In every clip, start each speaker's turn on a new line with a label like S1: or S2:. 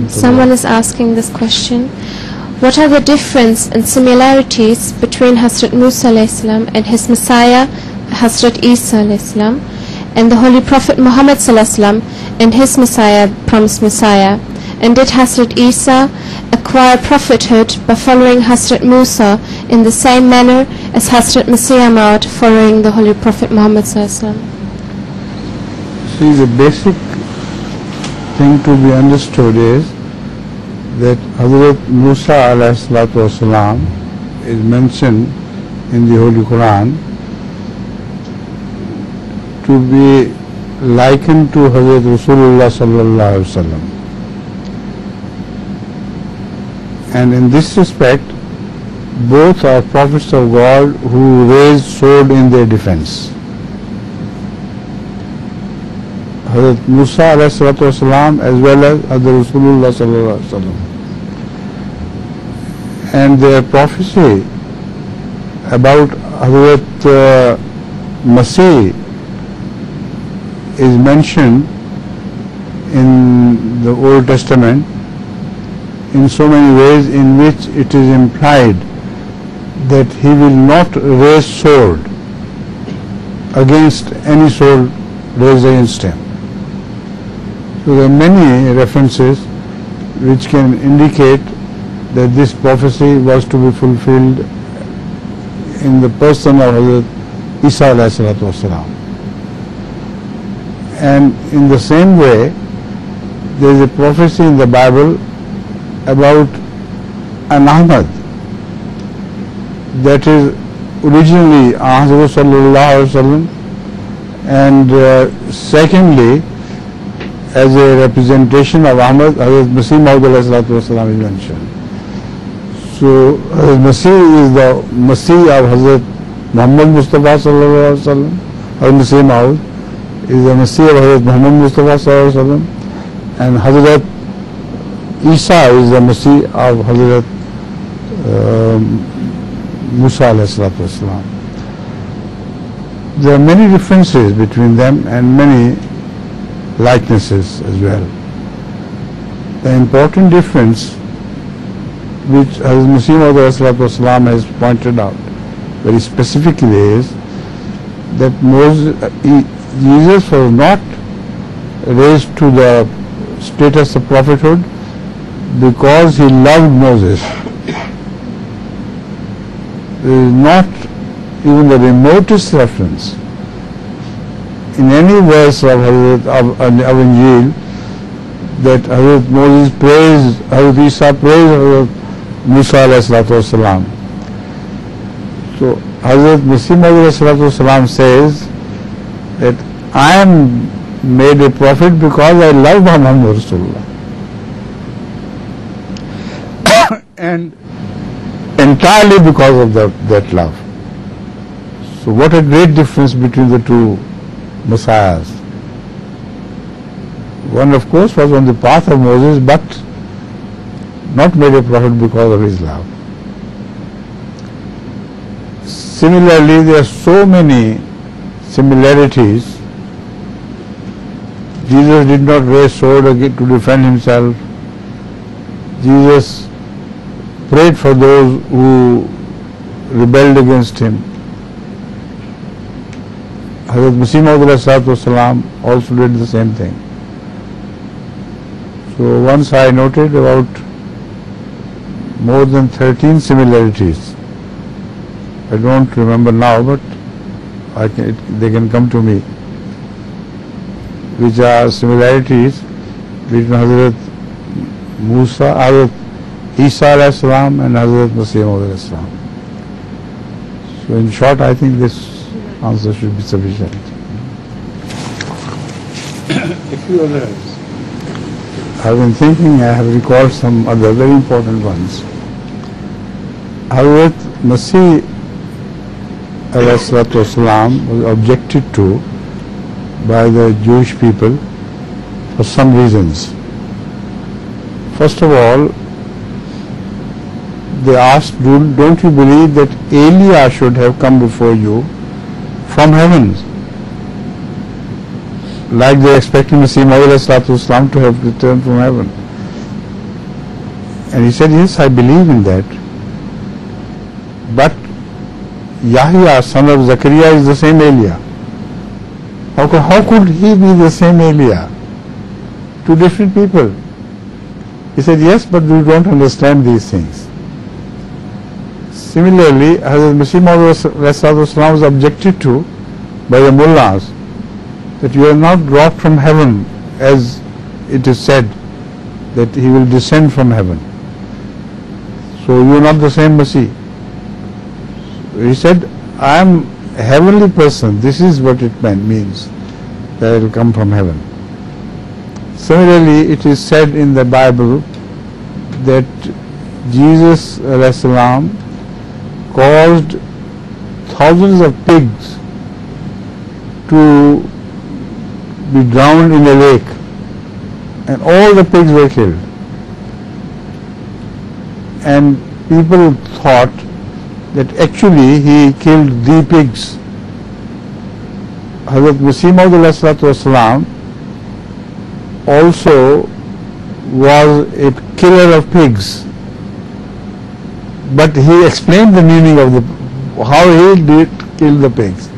S1: Someone is asking this question. What are the difference and similarities between Hazrat Musa alayhi salam and his Messiah, Hazrat Isa alayhi salam, and the Holy Prophet Muhammad sallallahu alaihi wasallam and his Messiah, promised Messiah? And did Hazrat Isa acquire prophethood by following Hazrat Musa in the same manner as Hazrat Masih Ahmad following the Holy Prophet Muhammad sallallahu alaihi wasallam?
S2: See, the basic thing to be understood is that Hazrat Musa alayhi salatu wasalam is mentioned in the Holy Qur'an to be likened to Hazrat Rasulullah sallallahu alaihi wasallam. And in this respect, both are prophets of God who raised sword in their defense. Hazrat Musa alayhi salatu wasalam as well as Hazrat Rasulullah sallallahu alaihi wasallam. And their prophecy about Hazrat Masih is mentioned in the Old Testament in so many ways in which it is implied that he will not raise sword against any sword raised against him. So there are many references which can indicate that this prophecy was to be fulfilled in the person of Hazrat Isa alayhi salatu wasalam. And in the same way, there is a prophecy in the Bible about an Ahmad that is originally Hazrat sallallahu alaihi wasallam, and secondly, as a representation of Ahmad, Hazrat Masih Maud alayhi salatu wasalam is mentioned. So Hazrat Masih is the Masih of Hazrat Muhammad Mustafa sallallahu alaihi wasallam. Hazrat Masih Maud is the Masih of Hazrat Muhammad Mustafa sallallahu alaihi wasallam, and Hazrat Isa is the Masih of Hazrat Musa alayhi salatu wasalam. There are many differences between them and many likenesses as well. The important difference which Hazrat Masih Maud alayhi salatu wasalam has pointed out very specifically is that Jesus was not raised to the status of prophethood because he loved Moses. There is not even the remotest reference in any verse of Injil that Hazrat Moses praised, Hazrat Isa praised Hazrat Musa alayhi salatu wasalam. So Hazrat Masih Maud alayhi salatu wasalam says that I am made a prophet because I love Muhammad Rasulullah. And entirely because of that love. So what a great difference between the two Messiahs. One of course was on the path of Moses, but not made a prophet because of his love. Similarly, there are so many similarities. Jesus did not raise sword to defend himself. Jesus prayed for those who rebelled against him. Hazrat Masih Maud alayhi salatu wasalam also did the same thing. So once I noted about more than 13 similarities. I don't remember now, but they can come to me, which are similarities between Hazrat Musa, Hazrat Isa alayhi salam and Hazrat Masih Maud alayhi salam. So in short, I think this answer should be sufficient.
S3: A few others.
S2: I've been thinking, I have recalled some other very important ones. Hazrat Masih alayhi salatu wasalam was objected to by the Jewish people for some reasons. First of all, they asked, don't you believe that Elia should have come before you from heavens? like they're expecting Masih Maud to have returned from heaven. And he said, yes, I believe in that. But Yahya, son of Zakaria, is the same Elia. How could he be the same Elia? Two different people. He said, yes, but we don't understand these things. Similarly, Hazrat Masih Maud was objected to by the mullahs that you are not dropped from heaven, as it is said that he will descend from heaven. So you are not the same Masih. He said, I am a heavenly person. This is what it means, that I will come from heaven. Similarly, it is said in the Bible that Jesus ﷺ caused thousands of pigs to be drowned in a lake, and all the pigs were killed. And people thought that actually he killed the pigs. Hazrat Masih Maud also was a killer of pigs, but he explained the meaning of how he did kill the pigs.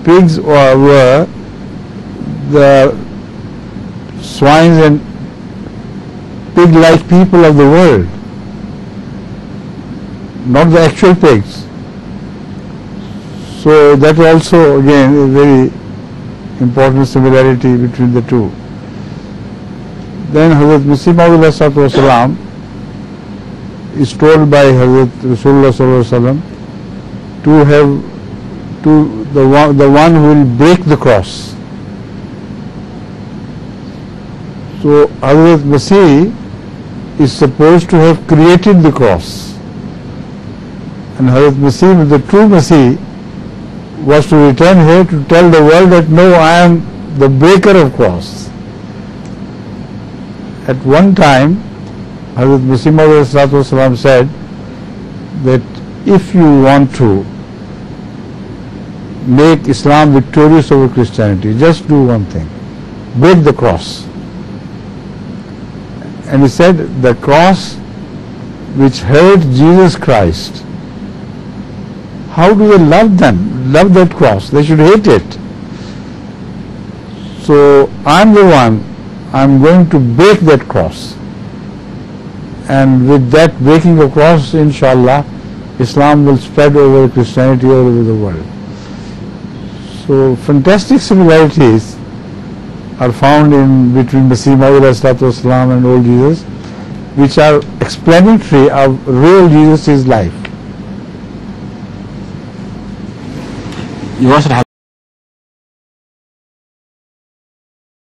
S2: Pigs were the swines and pig-like people of the world, not the actual pigs. So that also again is a very important similarity between the two. Then Hazrat Masih Maud is told by Hazrat Rasulullah to have the one who will break the cross. So Hazrat Masih is supposed to have created the cross, and Hazrat Masih, the true Masih, was to return here to tell the world that no, I am the breaker of cross. At one time, Hazrat Masih Maud said that if you want to make Islam victorious over Christianity, just do one thing: break the cross. And he said the cross which hurt Jesus Christ, how do they love that cross? They should hate it. So I'm the one, I'm going to break that cross. And with that breaking of cross, inshallah, Islam will spread over Christianity all over the world. So fantastic similarities are found in between Masih Maud and old Jesus, which are explanatory of real Jesus' life.
S4: You also have